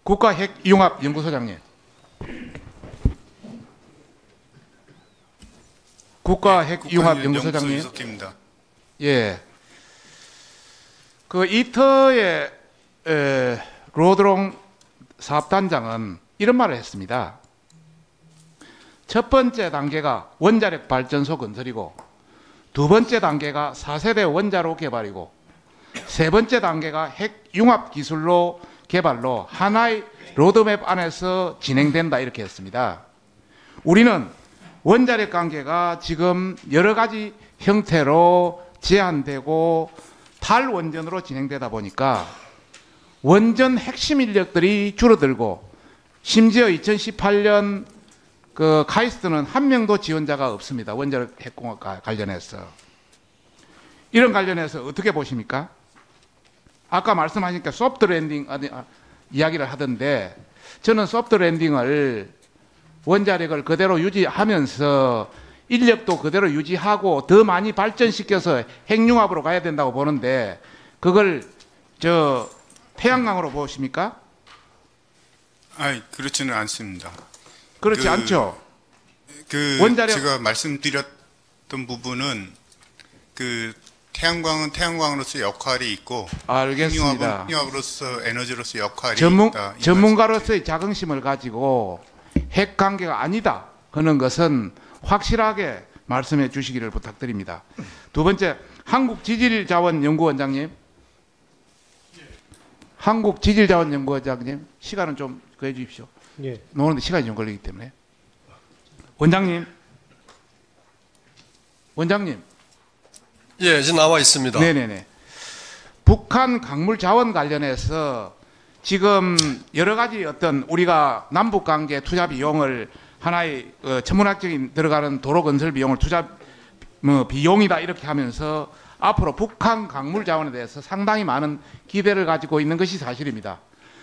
국가핵융합연구소장님. 국가핵융합연구소장님. 국가연구소입니다. 예. 그 이터의 로드롱 사업단장은 이런 말을 했습니다. 첫 번째 단계가 원자력 발전소 건설이고, 두 번째 단계가 4세대 원자로 개발이고, 세 번째 단계가 핵융합 기술로 개발로 하나의 로드맵 안에서 진행된다, 이렇게 했습니다. 우리는 원자력 관계가 지금 여러 가지 형태로 제한되고 탈원전으로 진행되다 보니까 원전 핵심 인력들이 줄어들고, 심지어 2018년 그 카이스트는 한 명도 지원자가 없습니다. 원자력 핵공학 관련해서. 이런 관련해서 어떻게 보십니까? 아까 말씀하시니까 소프트 랜딩 이야기를 하던데, 저는 소프트 랜딩을 원자력을 그대로 유지하면서 인력도 그대로 유지하고 더 많이 발전시켜서 핵융합으로 가야 된다고 보는데, 그걸 태양광으로 보십니까? 그렇지는 않습니다. 그렇지 않죠. 원자력 제가 말씀드렸던 부분은 태양광은 태양광으로서 역할이 있고, 알겠습니다. 핵융합으로서 에너지로서 역할이 있다. 전문가로서의 자긍심을 가지고 핵 관계가 아니다 하는 것은 확실하게 말씀해 주시기를 부탁드립니다. 두 번째, 한국지질자원연구원장님. 한국지질자원연구원장님, 시간은 좀 구해 주십시오. 예. 노는데 시간이 좀 걸리기 때문에. 원장님. 예, 지금 나와 있습니다. 네네네. 북한 강물 자원 관련해서 지금 여러 가지 어떤 우리가 남북 관계 투자 비용을 하나의 천문학적인 들어가는 도로 건설 비용을 투자 비용이다 이렇게 하면서 앞으로 북한 강물 자원에 대해서 상당히 많은 기대를 가지고 있는 것이 사실입니다.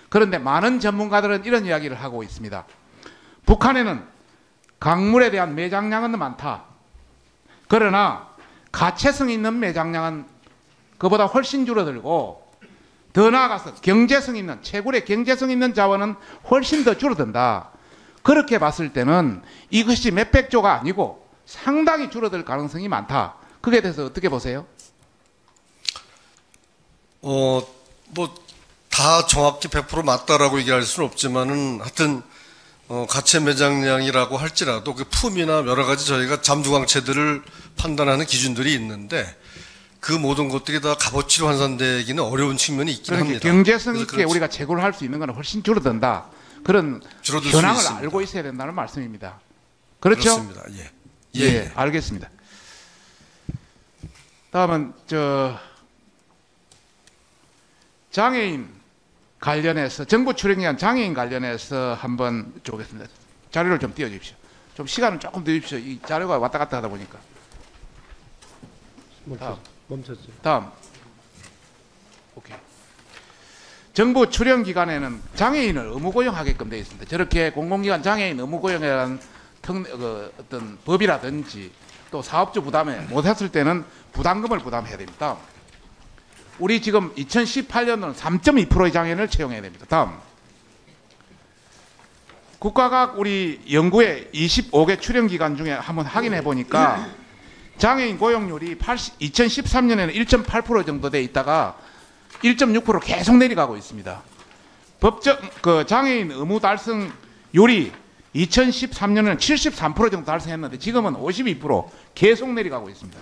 그런데 많은 전문가들은 이런 이야기를 하고 있습니다. 북한에는 강물에 대한 매장량은 많다. 그러나 가채성 있는 매장량은 그보다 훨씬 줄어들고, 더 나아가서 경제성 있는, 채굴의 경제성 있는 자원은 훨씬 더 줄어든다. 그렇게 봤을 때는 이것이 몇백 조가 아니고 상당히 줄어들 가능성이 많다. 그게 대해서 어떻게 보세요? 다 정확히 100% 맞다라고 얘기할 수는 없지만은 하여튼 가채 매장량이라고 할지라도 그 품이나 여러 가지 저희가 잠수광체들을 판단하는 기준들이 있는데, 그 모든 것들이 다 값어치로 환산되기는 어려운 측면이 있긴 합니다. 경제성 있게 우리가 채굴을 할 수 있는 것은 훨씬 줄어든다. 그런 현황을 알고 있어야 된다는 말씀입니다. 그렇죠? 그렇습니다. 예. 예, 알겠습니다. 다음은 장애인 관련해서, 정부 출연기관 장애인 관련해서 한번 쪼겠습니다. 자료를 좀 띄워주십시오. 좀 시간을 조금 더 주십시오. 이 자료가 왔다 갔다 하다 보니까. 멈췄죠. 다음. 오케이. 정부 출연기관에는 장애인을 의무고용하게끔 되어 있습니다. 저렇게 공공기관 장애인 의무고용이라는 어떤 법이라든지 또 사업주 부담에 못했을 때는 부담금을 부담해야 됩니다. 우리 지금 2018년도는 3.2%의 장애인을 채용해야 됩니다. 다음. 국가각 우리 연구의 25개 출연기관 중에 한번 확인해 보니까 장애인 고용률이 2013년에는 1.8% 정도 돼 있다가 1.6% 계속 내려가고 있습니다. 장애인 의무 달성률이 2013년에는 73% 정도 달성했는데 지금은 52% 계속 내려가고 있습니다.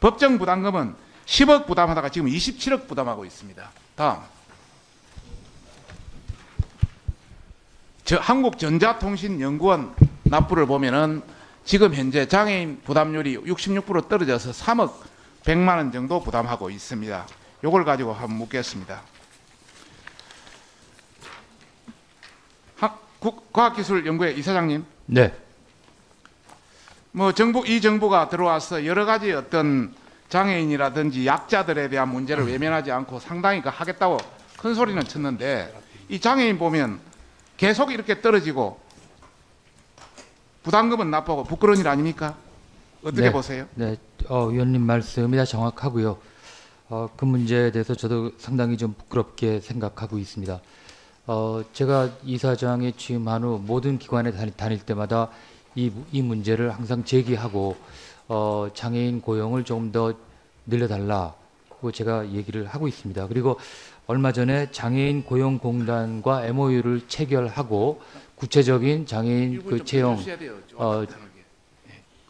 법정 부담금은 10억 부담하다가 지금 27억 부담하고 있습니다. 다음. 한국전자통신연구원 납부를 보면은 지금 현재 장애인 부담률이 66% 떨어져서 3억 100만 원 정도 부담하고 있습니다. 요걸 가지고 한번 묻겠습니다. 과학기술연구회 이사장님. 네. 이 정부가 들어와서 여러 가지 어떤 장애인이라든지 약자들에 대한 문제를 외면하지 않고 상당히 하겠다고 큰 소리는 쳤는데, 이 장애인 보면 계속 이렇게 떨어지고 부담금은 납부하고 부끄러운 일 아닙니까? 어떻게 네, 보세요? 네, 위원님 말씀이 다 정확하고요. 그 문제에 대해서 저도 상당히 좀 부끄럽게 생각하고 있습니다. 제가 이사장에 취임한 후 모든 기관에 다닐 때마다 이 문제를 항상 제기하고 장애인 고용을 조금 더 늘려달라고 제가 얘기를 하고 있습니다. 그리고 얼마 전에 장애인 고용공단과 MOU를 체결하고 구체적인 장애인 그 채용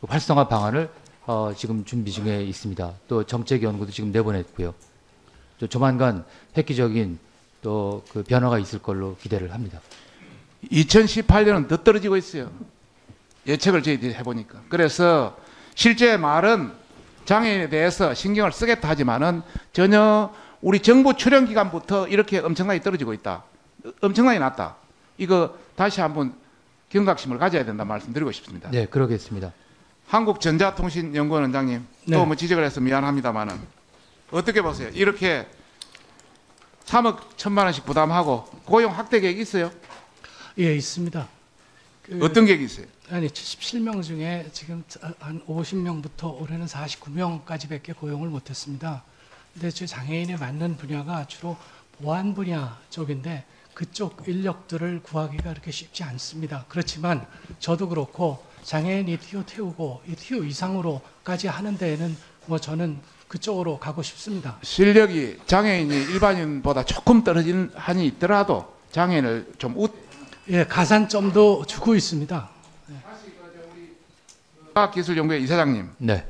그 활성화 방안을 지금 준비 중에 있습니다. 또 정책 연구도 지금 내보냈고요. 또 조만간 획기적인 또 그 변화가 있을 걸로 기대를 합니다. 2018년은 더 떨어지고 있어요. 예측을 저희들이 해보니까. 그래서 실제 말은 장애인에 대해서 신경을 쓰겠다 하지만은 전혀 우리 정부 출연 기간부터 이렇게 엄청나게 떨어지고 있다. 엄청나게 낮다. 이거 다시 한번 경각심을 가져야 된다 말씀드리고 싶습니다. 네, 그러겠습니다. 한국전자통신연구원 원장님, 네. 또 뭐 지적을 해서 미안합니다만은 어떻게 보세요? 이렇게 3억 1천만 원씩 부담하고 고용 확대 계획 있어요? 예, 있습니다. 어떤 계획이 있어요? 아니 77명 중에 지금 한 50명부터 올해는 49명까지밖에 고용을 못했습니다. 근데 저 장애인에 맞는 분야가 주로 보안 분야 쪽인데 그쪽 인력들을 구하기가 그렇게 쉽지 않습니다. 그렇지만 저도 그렇고 장애인 ETO 태우고 ETO 이상으로까지 하는 데에는 뭐 저는 그쪽으로 가고 싶습니다. 실력이 장애인이 일반인보다 조금 떨어지는 한이 있더라도 장애인을 좀 예, 가산점도 주고 있습니다. 과학기술연구회 이사장님, 네.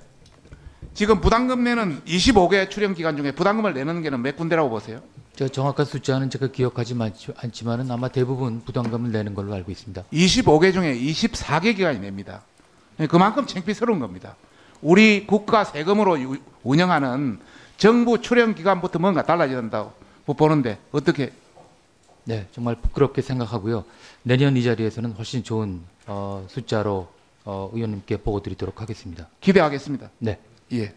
지금 부담금 내는 25개 출연 기간 중에 부담금을 내는 게는 몇 군데라고 보세요? 저 정확한 숫자는 제가 기억하지 않지만은 아마 대부분 부담금을 내는 걸로 알고 있습니다. 25개 중에 24개 기관이 냅니다. 그만큼 창피스러운 겁니다. 우리 국가 세금으로 운영하는 정부 출연 기관부터 뭔가 달라져야 된다고 보는데 어떻게? 네, 정말 부끄럽게 생각하고요. 내년 이 자리에서는 훨씬 좋은 숫자로 의원님께 보고드리도록 하겠습니다. 기대하겠습니다. 네. 예.